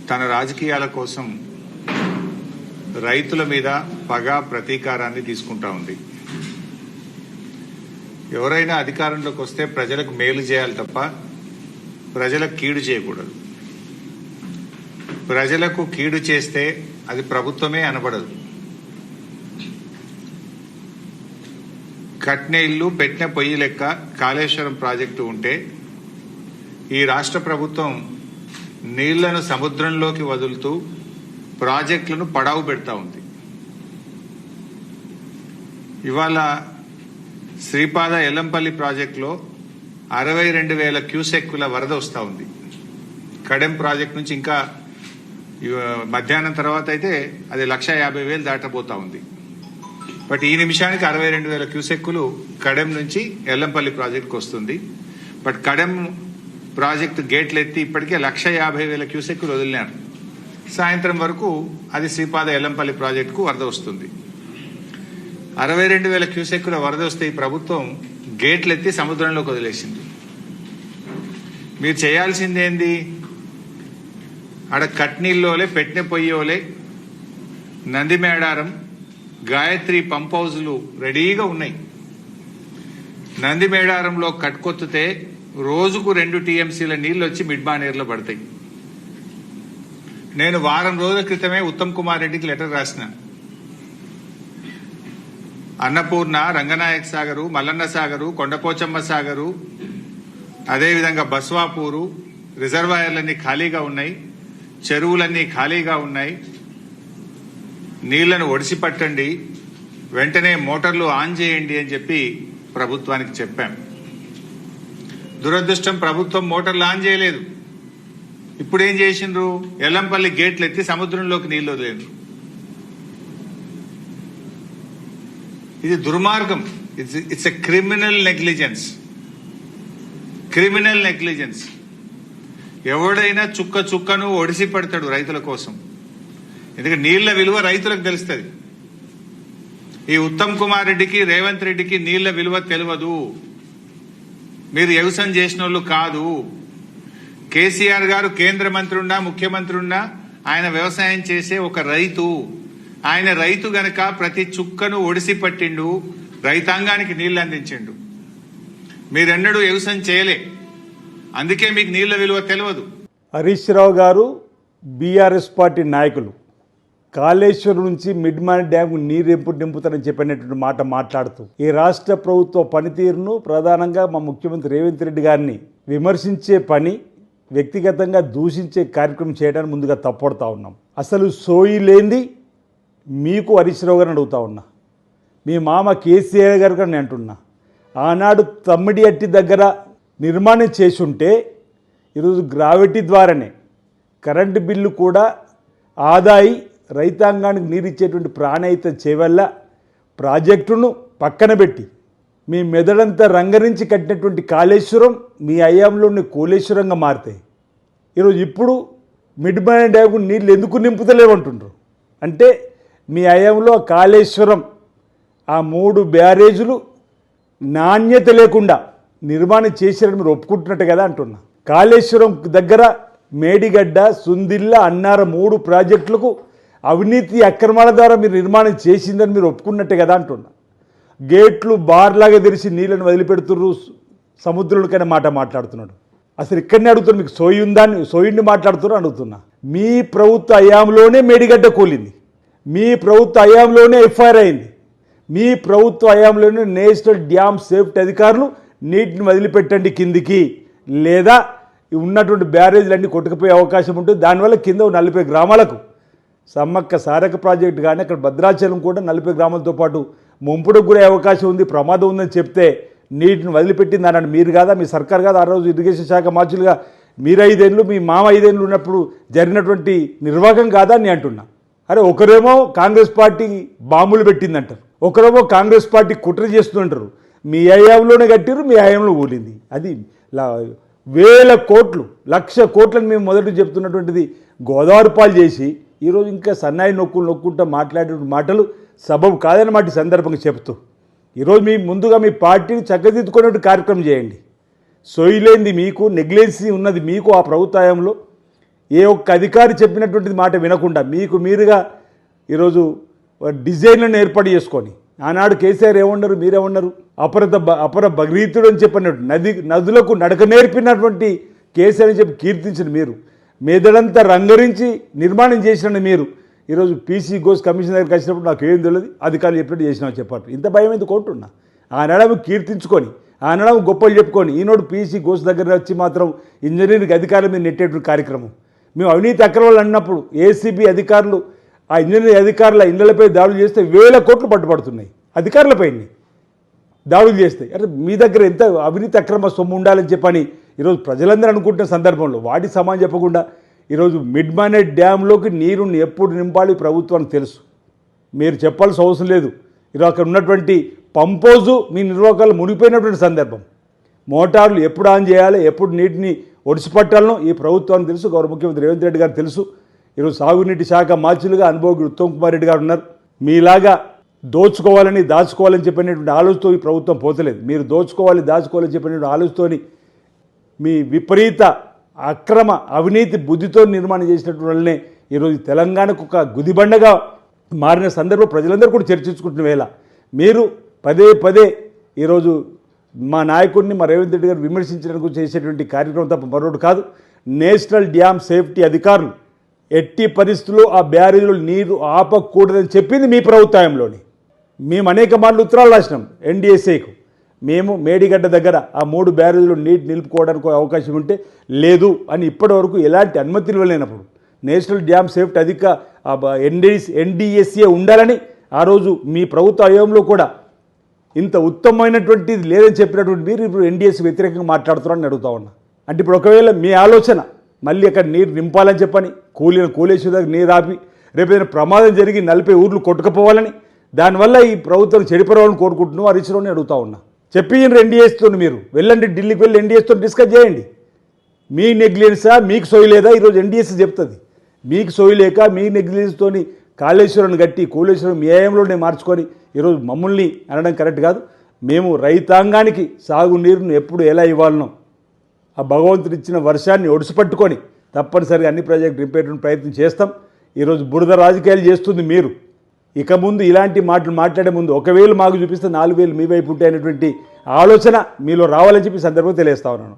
తన రాజకీయాల కోసం రైతుల మీద పగ ప్రతీకారాన్ని తీసుకుంటా ఉంది. ఎవరైనా అధికారంలోకి వస్తే ప్రజలకు మేలు చేయాలి తప్ప ప్రజలకు కీడు చేయకూడదు. ప్రజలకు కీడు చేస్తే అది ప్రభుత్వమే అనబడదు. కట్టిన ఇల్లు పెట్టిన పొయ్యి లెక్క కాళేశ్వరం ప్రాజెక్టు ఉంటే ఈ రాష్ట్ర ప్రభుత్వం నీళ్లను సముద్రంలోకి వదులుతూ ప్రాజెక్టులను పడావు పెడతా ఉంది. ఇవాళ శ్రీపాద ఎల్లంపల్లి ప్రాజెక్టులో 62,000 క్యూసెక్కుల వరద వస్తూ ఉంది. కడెం ప్రాజెక్ట్ నుంచి ఇంకా మధ్యాహ్నం తర్వాత అయితే అది 150,000 దాటబోతా ఉంది. బట్ ఈ నిమిషానికి 62,000 క్యూసెక్కులు కడెం నుంచి ఎల్లంపల్లి ప్రాజెక్టుకు వస్తుంది. బట్ కడెం ప్రాజెక్టు గేట్లు ఎత్తి ఇప్పటికే 150,000 క్యూసెక్కులు వదిలినారు. సాయంత్రం వరకు అది శ్రీపాద ఎల్లంపల్లి ప్రాజెక్టుకు వరద వస్తుంది. 62,000 క్యూసెక్కుల వరద వస్తే ఈ ప్రభుత్వం గేట్లు ఎత్తి సముద్రంలోకి వదిలేసింది. మీరు చేయాల్సిందేంది? ఆడ కట్నీళ్ళోలే పెట్టిన పొయ్యోలే నందిమేడారం గాయత్రి పంప్ హౌజులు రెడీగా ఉన్నాయి. నందిమేడారంలో కట్కొత్తితే రోజుకు 2 టీఎంసీల నీళ్లు వచ్చి మిడ్మానేర్లో పడతాయి. నేను వారం రోజుల క్రితమే ఉత్తమ్ కుమార్ రెడ్డికి లెటర్ రాసిన. అన్నపూర్ణ, రంగనాయక సాగరు, మల్లన్న సాగరు, కొండపోచమ్మ సాగరు, అదేవిధంగా బస్వాపూరు రిజర్వాయర్లన్నీ ఖాళీగా ఉన్నాయి, చెరువులన్నీ ఖాళీగా ఉన్నాయి. నీళ్లను ఒడిసి పట్టండి, వెంటనే మోటార్లు ఆన్ చేయండి అని చెప్పి ప్రభుత్వానికి చెప్పాం. దురదృష్టం, ప్రభుత్వం మోటార్లు ఆన్ చేయలేదు. ఇప్పుడు ఏం చేసిండ్రు? ఎల్లంపల్లి గేట్లు ఎత్తి సముద్రంలోకి నీళ్లు వదిలేరు. ఇది దుర్మార్గం. It's a criminal negligence. Criminal negligence. ఎవడైనా చుక్క చుక్కను ఒడిసి పడతాడు రైతుల కోసం. ఎందుకంటే నీళ్ల విలువ రైతులకు తెలుస్తుంది. ఈ ఉత్తమ్ కుమార్ రెడ్డికి, రేవంత్ రెడ్డికి నీళ్ల విలువ తెలియదు. మీరు వ్యవసాయం చేసిన వాళ్ళు కాదు. కేసీఆర్ గారు కేంద్ర మంత్రి ఉన్నా, ముఖ్యమంత్రి ఉన్నా ఆయన వ్యవసాయం చేసే ఒక రైతు. ఆయన రైతు గనక ప్రతి చుక్కను ఒడిసి పట్టిండు, రైతాంగానికి నీళ్లు అందించిండు. మీరెన్నడూ వ్యవసాయం చేయలే, అందుకే మీకు నీళ్ల విలువ తెలియదు. హరీష్ రావు గారు బీఆర్ఎస్ పార్టీ నాయకులు కాళేశ్వరం నుంచి మిడ్మాన్ డ్యామ్ నీరు ఎప్పుడు నింపుతారని చెప్పినటువంటి మాట మాట్లాడుతూ ఈ రాష్ట్ర ప్రభుత్వ పనితీరును ప్రధానంగా మా ముఖ్యమంత్రి రేవంత్ రెడ్డి గారిని విమర్శించే పని, వ్యక్తిగతంగా దూషించే కార్యక్రమం చేయడానికి ముందుగా తప్పడుతూ ఉన్నాం. అసలు సోయి లేంది మీకు హరీష్ రావు గారిని అడుగుతా ఉన్నా, మీ మామ కేసీఆర్ గారు కూడా నేను అంటున్నా. ఆనాడు తమ్మిడి అట్టి దగ్గర నిర్మాణం చేసి ఉంటే ఈరోజు గ్రావిటీ ద్వారానే కరెంటు బిల్లు కూడా ఆదాయి రైతాంగానికి నీరిచ్చేటువంటి ప్రాణహిత చేవల్ల ప్రాజెక్టును పక్కన పెట్టి మీ మెదడంతా రంగరించి కట్టినటువంటి కాళేశ్వరం మీ హయాంలోని కోలేశ్వరంగా మారుతాయి. ఈరోజు ఇప్పుడు మిడ్మాన్ డ్యామ్కు నీళ్ళు ఎందుకు నింపుతలేమంటుండ్రు అంటే మీ హయాంలో కాళేశ్వరం ఆ 3 బ్యారేజులు నాణ్యత లేకుండా నిర్మాణం చేశారని మీరు ఒప్పుకుంటున్నట్టు కదా అంటున్నా. కాళేశ్వరం దగ్గర మేడిగడ్డ, సుందిల్ల, అన్నార 3 ప్రాజెక్టులకు అవినీతి అక్రమాల ద్వారా మీరు నిర్మాణం చేసిందని మీరు ఒప్పుకున్నట్టే కదా అంటున్నా. గేట్లు బార్లాగా తెరిచి నీళ్ళని వదిలిపెడుతుర్రు సముద్రంలోకైనా మాట మాట్లాడుతున్నాడు. అసలు ఇక్కడనే అడుగుతున్నా, మీకు సోయి ఉందా? సోయిని మాట్లాడుతున్నారు అడుగుతున్నా. మీ ప్రభుత్వ హయాంలోనే మేడిగడ్డ కూలింది, మీ ప్రభుత్వ హయాంలోనే ఎఫ్ఐఆర్ అయింది, మీ ప్రభుత్వ హయాంలోనే నేషనల్ డ్యామ్ సేఫ్టీ అధికారులు నీటిని వదిలిపెట్టండి కిందికి, లేదా ఉన్నటువంటి బ్యారేజ్లన్నీ కొట్టుకుపోయే అవకాశం ఉంటుంది. దానివల్ల కింద 40 గ్రామాలకు సమ్మక్క సారక ప్రాజెక్టు కానీ అక్కడ భద్రాచలం కూడా 40 గ్రామాలతో పాటు ముంపుడుకు గురే అవకాశం ఉంది, ప్రమాదం ఉందని చెప్తే నీటిని వదిలిపెట్టింది అన్నాడు. మీరు కాదా, మీ సర్కార్ కాదా ఆ రోజు ఇరిగేషన్ శాఖ మార్చులుగా మీరు 5 ఏళ్ళు, మీ మామ 5 ఏళ్ళు ఉన్నప్పుడు జరిగినటువంటి నిర్వాహకం కాదా అని అంటున్నా. అరే ఒకరేమో కాంగ్రెస్ పార్టీ బాంబులు పెట్టిందంటారు, ఒకరేమో కాంగ్రెస్ పార్టీ కుట్ర చేస్తుంటారు. మీ హయాంలోనే కట్టిరు, మీ హయాంలో కూలింది. అది 1,000 కోట్లు 1,00,000 కోట్లని మేము మొదటి చెప్తున్నటువంటిది గోదావరి పాలు చేసి ఈరోజు ఇంకా సన్నాయి నొక్కుంటూ మాట్లాడే మాటలు సబబు కాదన్నమాట సందర్భంగా చెప్తూ ఈరోజు మీ ముందుగా మీ పార్టీని చక్కదిద్దుకునే కార్యక్రమం చేయండి. సోయిలేంది మీకు, నెగ్లెన్సీ ఉన్నది మీకు ఆ ప్రభుత్వంలో. ఏ ఒక్క అధికారి చెప్పినటువంటిది మాట వినకుండా మీకు మీరుగా ఈరోజు డిజైన్లను ఏర్పాటు చేసుకొని ఆనాడు కేసీఆర్ ఏమన్నారు, మీరేమన్నారు? అపర భగీరథుడు అని చెప్పినట్టు నదులకు నడక నేర్పినటువంటి కేసీఆర్ అని చెప్పి కీర్తించిన మీరు, మెదడంతా రంగరించి నిర్మాణం చేసిన మీరు ఈరోజు పీసీ ఘోష్ కమిషన్ దగ్గరికి వచ్చినప్పుడు నాకు ఏం తెలియదు, అధికారులు చెప్పినట్టు చేసినా చెప్పారు. ఇంత భయం ఎందుకు కొంటున్నా? ఆనాడు కీర్తించుకొని ఆనాడు గొప్పలు చెప్పుకొని ఈనాడు పీసీ ఘోష్ దగ్గర వచ్చి మాత్రం ఇంజనీరింగ్ అధికారుల మీద నెట్టేటువంటి కార్యక్రమం. మేము అవినీతి అక్రమాలు అన్నప్పుడు ఏసీబీ అధికారులు ఆ ఇంజనీరింగ్ అధికారుల ఇళ్లపై దాడులు చేస్తే 1000 కోట్లు పట్టుబడుతున్నాయి. అధికారులపై దాడులు చేస్తే అంటే మీ దగ్గర ఎంత అవినీతి అక్రమ సొమ్ము ఉండాలని చెప్పని ఈరోజు ప్రజలందరూ అనుకుంటున్న సందర్భంలో వాటి సమానం చెప్పకుండా ఈరోజు మిడ్ మానే డ్యాంలోకి నీరుని ఎప్పుడు నింపాలి ప్రభుత్వానికి తెలుసు. మీరు చెప్పాల్సిన అవసరం లేదు. ఈరోజు అక్కడ ఉన్నటువంటి పంపోజు మీ నిర్వాహకాలు మునిగిపోయినటువంటి సందర్భం. మోటార్లు ఎప్పుడు ఆన్ చేయాలి, ఎప్పుడు నీటిని ఒడిసిపట్టాలనో ఈ ప్రభుత్వానికి తెలుసు. గౌరవ ముఖ్యమంత్రి రేవంత్ రెడ్డి గారు తెలుసు. ఈరోజు సాగునీటి శాఖ మార్చులుగా అనుభవజ్ఞుడు ఉత్తమ్ కుమార్ రెడ్డి గారు ఉన్నారు. మీలాగా దోచుకోవాలని దాచుకోవాలని చెప్పినటువంటి ఆలోచనతో ఈ ప్రభుత్వం పోతలేదు. మీరు దోచుకోవాలి దాచుకోవాలని చెప్పినటువంటి ఆలోచనతోని మీ విపరీత అక్రమ అవినీతి బుద్ధితో నిర్మాణం చేసినటువంటి వల్లనే ఈరోజు తెలంగాణకు ఒక గుదిబండగా మారిన సందర్భం ప్రజలందరూ కూడా చర్చించుకుంటున్న వేళ మీరు పదే ఈరోజు మా నాయకుడిని మా రేవంత్ రెడ్డి గారు విమర్శించడానికి చేసేటువంటి కార్యక్రమం తప్ప మరొకటి కాదు. నేషనల్ డ్యామ్ సేఫ్టీ అధికారులు ఎట్టి పరిస్థితుల్లో ఆ బ్యారేజ్లో నీరు ఆపకూడదని చెప్పింది మీ ప్రభుత్వంలోని. మేము అనేక మార్లు ఉత్తరాలు రాసినాం ఎన్డీఎస్ఏకు. మేము మేడిగడ్డ దగ్గర ఆ 3 బ్యారేజ్లో నీటి నిలుపుకోవడానికి అవకాశం ఉంటే లేదు అని ఇప్పటి వరకు ఎలాంటి అనుమతులు ఇవ్వలేనప్పుడు నేషనల్ డ్యామ్ సేఫ్టీ ఎన్డీఎస్ఏ ఉండాలని ఆ రోజు మీ ప్రభుత్వ హయాంలో కూడా ఇంత ఉత్తమమైనటువంటిది లేదని చెప్పినటువంటి మీరు ఇప్పుడు ఎన్డీఎస్ వ్యతిరేకంగా మాట్లాడుతున్నారని అడుగుతా ఉన్నా. అంటే ఇప్పుడు ఒకవేళ మీ ఆలోచన మళ్ళీ అక్కడ నీరు నింపాలని చెప్పని కూలేశ్వర దగ్గర నీరు ఆపి రేపు ఏదైనా ప్రమాదం జరిగి 40 ఊర్లు కొట్టుకుపోవాలని దానివల్ల ఈ ప్రభుత్వం చెడిపోవాలని కోరుకుంటున్నాం హరీశ్రావుని అడుగుతా ఉన్నా. చెప్పిన ఎన్డీఎస్తో మీరు వెళ్ళండి, ఢిల్లీకి వెళ్ళి ఎన్డీఎస్తో డిస్కస్ చేయండి. మీ నెగ్లిజెన్సా మీకు సోయలేదా ఈరోజు ఎన్డీఎస్ చెప్తుంది. మీకు సోయలేక మీ నెగ్లిజెన్స్తో కాళేశ్వరం కట్టి కూలేశ్వరం మీ ఏయంలోనే మార్చుకొని ఈరోజు మమ్మల్ని అనడం కరెక్ట్ కాదు. మేము రైతాంగానికి సాగునీరును ఎప్పుడు ఎలా ఇవ్వాలనో ఆ భగవంతుడు ఇచ్చిన వర్షాన్ని ఒడిసిపట్టుకొని తప్పనిసరిగా అన్ని ప్రాజెక్టు నింపేటువంటి ప్రయత్నం చేస్తాం. ఈరోజు బురద రాజకీయాలు చేస్తుంది మీరు. ఇక ముందు ఇలాంటి మాటలు మాట్లాడే ముందు 1000 మాకు చూపిస్తే 4000 మీ వైపు ఉంటాయనేటువంటి ఆలోచన మీలో రావాలని చెప్పి సందర్భంగా తెలియజేస్తా ఉన్నాను.